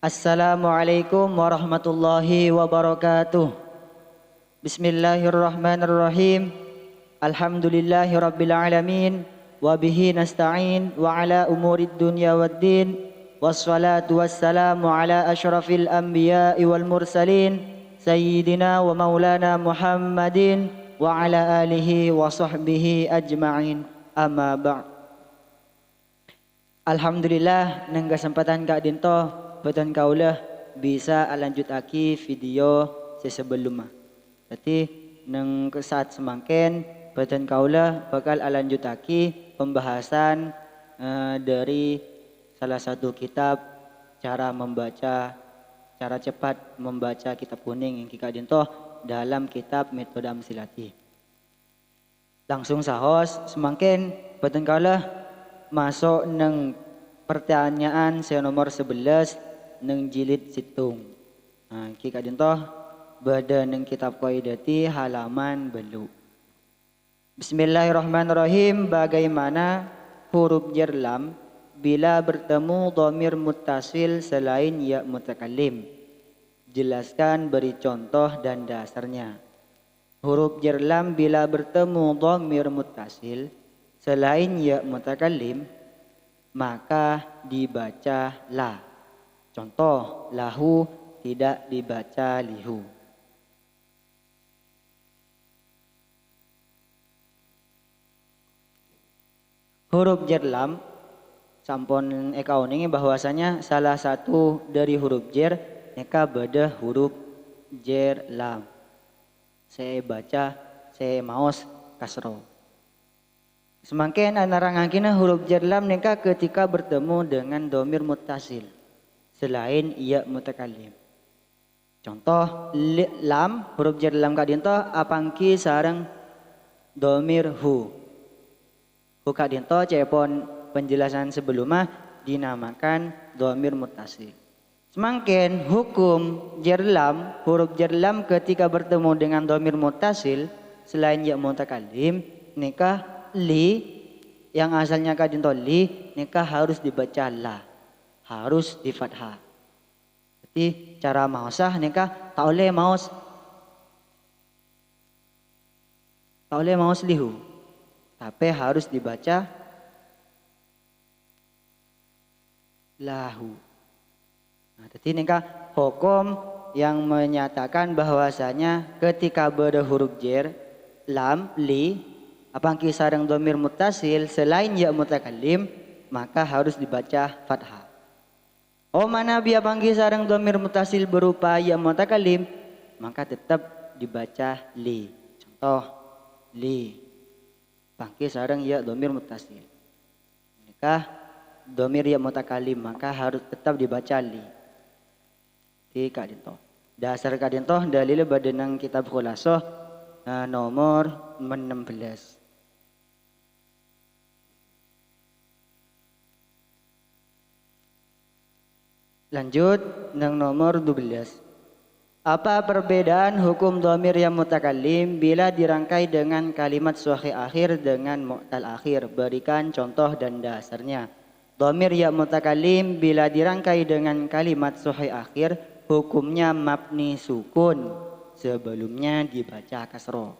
Assalamualaikum warahmatullahi wabarakatuh. Bismillahirrahmanirrahim. Alhamdulillahi rabbil alamin. Wabihi nasta'in wa ala umurid dunya waddin. Wassalatu wassalamu ala ashrafil anbiya'i wal mursalin. Sayyidina wa maulana Muhammadin wa ala alihi wa sahbihi ajma'in. Amma ba'd. Alhamdulillah nang kesempatan kak dinto beton kaulah bisa lanjut lagi video sebelumnya. Jadi nang saat semangken beton kaulah bakal lanjut lagi pembahasan dari salah satu kitab cara cepat membaca kitab kuning yang kak dinto dalam kitab metode Amsilati. Langsung sahos semangken beton kaulah masuk neng pertanyaan nomor 11 neng jilid situng. Kika dintoh bada neng kitab qaidati halaman belu. Bismillahirrahmanirrahim. Bagaimana huruf jar lam bila bertemu dhamir muttasil selain ya mutakallim? Jelaskan, beri contoh dan dasarnya. Huruf jar lam bila bertemu dhamir muttasil selain ya mutakallim maka dibaca la. Contoh, lahu tidak dibaca lihu. Huruf jar lam sampun eka uningi bahwasanya salah satu dari huruf jar eka beda huruf jar lam. Saya baca, saya maos kasro. Semakin anak huruf jar lam neka ketika bertemu dengan dhamir muttasil selain iya mutakallim. Contoh lam huruf jar lam kak dinto apangki sareng dhamir hu. Hu kak dinto cepon penjelasan sebelumnya dinamakan dhamir muttasil. Semakin hukum jar lam huruf jar lam ketika bertemu dengan dhamir muttasil selain iya mutakallim neka li yang asalnya kadinto li nikah harus dibaca la, harus di fathah. Jadi cara mausah nikah tak oleh maus lihu, tapi harus dibaca lahu. Jadi nikah hukum yang menyatakan bahwasanya ketika berhuruf jar lam li apangki sareng dhamir muttasil selain ya mutakallim maka harus dibaca fathah. Mana biya pangki sareng dhamir muttasil berupa ya mutakallim maka tetap dibaca li. Contoh li pangki sareng ya dhamir muttasil. Nikah dhamir ya mutakallim maka harus tetap dibaca li. Di kak dinto. Dasar kak dinto dalil badenang kitab Khulasah nomor 16. Lanjut nang nomor 12. Apa perbedaan hukum dhamir yang mutakallim bila dirangkai dengan kalimat sahih akhir dengan mu'tal akhir? Berikan contoh dan dasarnya. Dhamir yang mutakallim bila dirangkai dengan kalimat sahih akhir hukumnya mabni sukun, sebelumnya dibaca kasroh.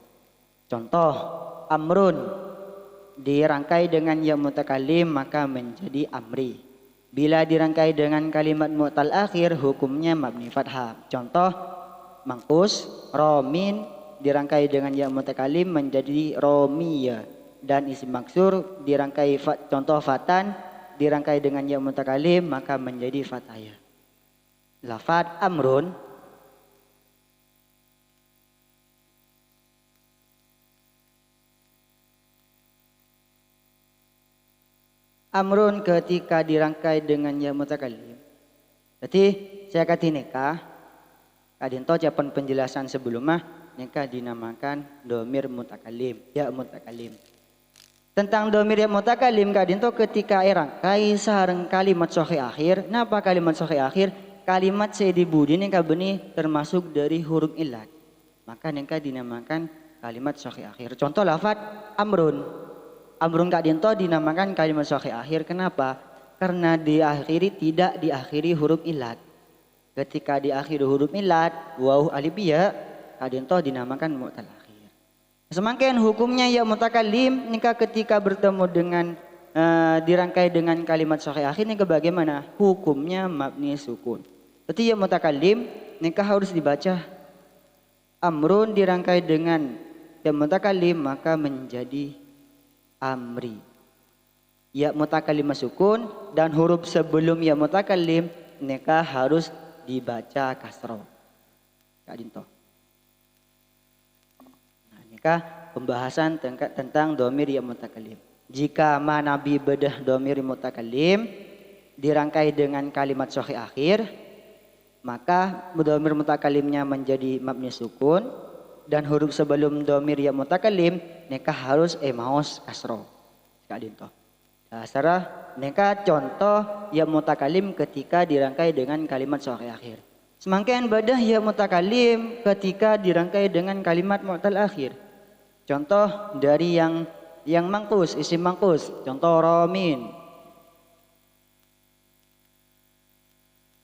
Contoh amrun dirangkai dengan ya mutakallim maka menjadi amri. Bila dirangkai dengan kalimat mu'tal akhir hukumnya mabni fathah. Contoh mangkus, romin dirangkai dengan ya mutakallim menjadi romiya dan isim maksur dirangkai contoh fatan dirangkai dengan ya mutakallim maka menjadi fathaya. Lafad amrun amrun ketika dirangkai dengan ya mutakallim. Jadi saya kata nikah kadinto japan penjelasan sebelumnya nikah dinamakan dhamir mutakallim, ya mutakallim. Tentang dhamir ya mutakallim kadinto ketika rangkai sareng kalimat sahih akhir. Napa kalimat sahih akhir? Kalimat saya dibudi nikah benih termasuk dari huruf illat. Maka nikah dinamakan kalimat sahih akhir. Contoh lafaz amrun. Amrun kak dinto dinamakan kalimat sahih akhir. Kenapa? Karena tidak diakhiri huruf illat. Ketika di akhir huruf milad waw alif ya kadin toh dinamakan mu'tal akhir. Semakin hukumnya ya mutakallim nikah ketika bertemu dengan dirangkai dengan kalimat sahih akhir nikah bagaimana? Hukumnya mabni sukun. Berarti ya mutakallim nikah harus dibaca amrun dirangkai dengan ya mutakallim maka menjadi amri. Ya mutakallim sukun dan huruf sebelum ya mutakallim nikah harus dibaca kasroh. Kadin toh. Nah, nikah pembahasan tentang domir ya mutakallim. Jika manabi bedah domir mutakallim dirangkai dengan kalimat sahih akhir, maka domir mutakallimnya menjadi mabni sukun dan huruf sebelum domir ya mutakallim nikah harus maos kasroh. Kadin toh. Dasarah nikah contoh ya mutakallim ketika dirangkai dengan kalimat sahih akhir. Semakin badah ya mutakallim ketika dirangkai dengan kalimat mu'tal akhir. Contoh dari yang mangkus, isim mangkus. Contoh romin.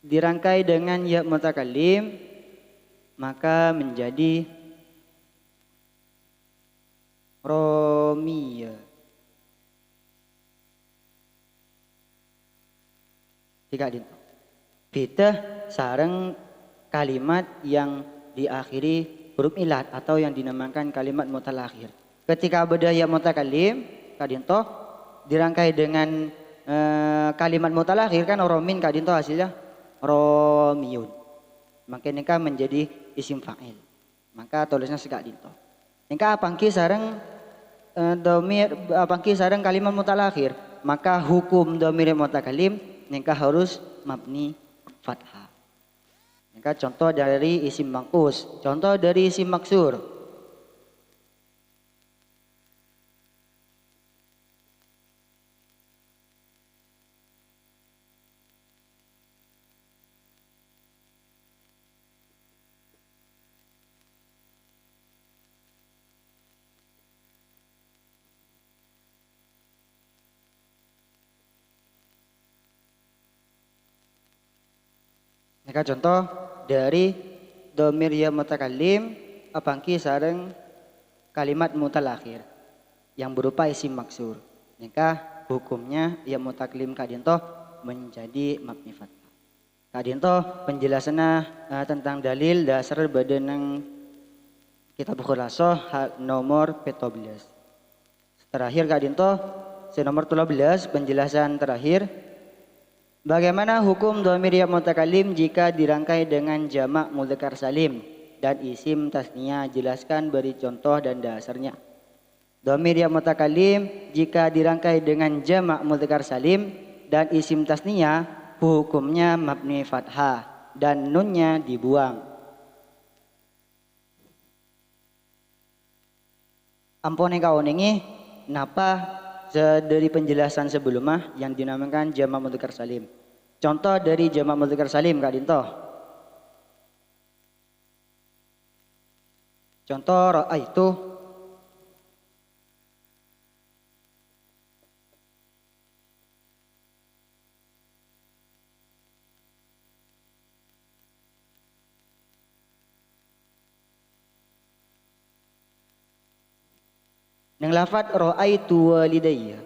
Dirangkai dengan ya mutakallim maka menjadi romiyah. Tiga dinto. Beda sareng kalimat yang diakhiri huruf ilat atau yang dinamakan kalimat mu'tal akhir. Ketika beda ya mutakallim kadinto dirangkai dengan kalimat mu'tal akhir kan romin kadinto hasilnya romiyun. Maka nikah menjadi isim fa'il. Maka tulisnya segak dinto. Nikah apangki sareng domir apangki sareng kalimat mu'tal akhir. Maka hukum domir mutakallim nikah harus mabni fathah. Nikah contoh dari isim mangkus, contoh dari isim maksur. Nikah contoh dari domir ya mutakallim apangki sareng kalimat mu'tal akhir yang berupa isim maksur. Nikah hukumnya ya mutakallim kadinto menjadi mabni fathah. Kadinto penjelasannya tentang dalil dasar badan kitab Khulasoh nomor 14. Terakhir kadinto nomor 13 penjelasan terakhir. Bagaimana hukum dhamir ya mutakallim jika dirangkai dengan jamak mudzakkar salim dan isim tasniah? Jelaskan, beri contoh dan dasarnya. Dhamir ya mutakallim jika dirangkai dengan jamak mudzakkar salim dan isim tasniah hukumnya mabni fathah dan nunnya dibuang. Ampun kau ningi napa dari penjelasan sebelumnya yang dinamakan jamak mudzakkar salim. Contoh dari jamak mudzakkar salim Kak Dinto. Contoh ra'aitu. Nang lafad ra'aitu walidayya.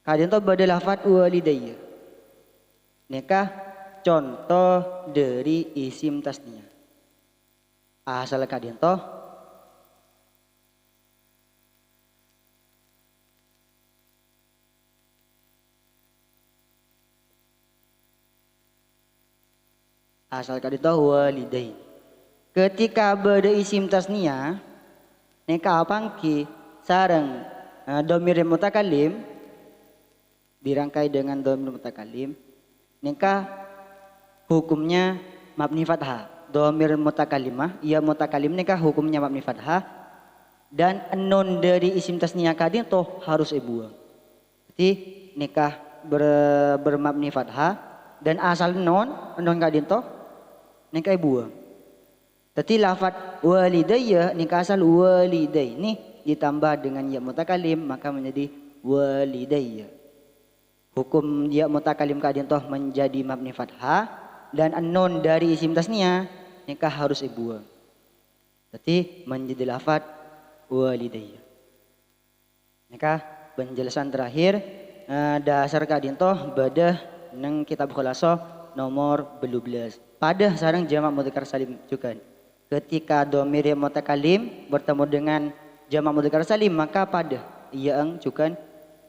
Kak Dinto pada lafad walidayya. Nikah contoh dari isim tasniah. Asal kadinto walidain. Ketika beda isim tasniah nikah apangki sareng dhamir mutakallim dirangkai dengan dhamir mutakallim. Nikah hukumnya mabni fathah. Dhamir mutakallimah ya mutakallim nikah hukumnya mabni fathah dan nun dari isim tasniah kadin toh harus buang. Jadi nikah bermabni fathah dan asal nun kadin toh nikah buang. Jadi lafad walidayya nikah asal walidaini ditambah dengan ya mutakallim maka menjadi walidayya. Hukum ya mutakallim kadin toh menjadi mabni fathah dan anon dari isim tasnia nikah harus dibuang. Jadi menjadi lafad walidayya. Nikah penjelasan terakhir dasar kadintoh badah neng kitab khulasoh nomor 12. Pada sarang jamak mudzakkar salim juga. Ketika dhamir mutakalim bertemu dengan jamak mudzakkar salim maka pada ia juga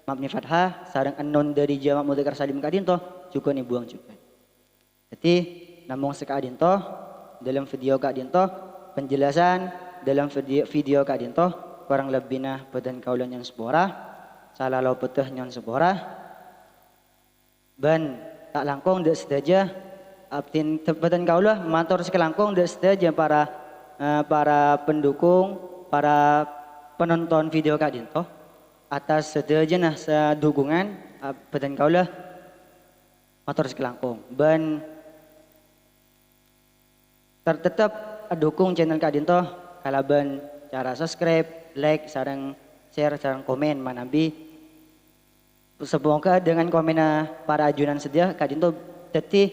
mabni fathah sarang anon dari jamak mudzakkar salim kadintoh juga dibuang juga. Jadi namung sekadintoh dalam video kadintoh penjelasan dalam video kadintoh kurang lebihnya badan kaulan yang seborah salah lo beteh nyon seborah ban tak langkung dek sedaja abtin badan kaulah matur sekelangkung dek sedaja para pendukung para penonton video kadintoh atas sedaja nah sedukungan badan kaulah matur sekelangkung ban tetap dukung channel kadintoh kalaban cara subscribe, like, sarang share, sarang komen manambi. Semoga dengan komen para ajunan sedia kadintoh jadi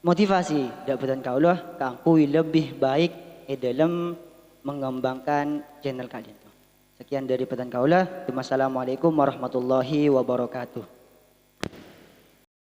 motivasi dapatan kaulah kangkui lebih baik dalam mengembangkan channel kadintoh. Sekian dari petan kaulah. Wassalamualaikum warahmatullahi wabarakatuh.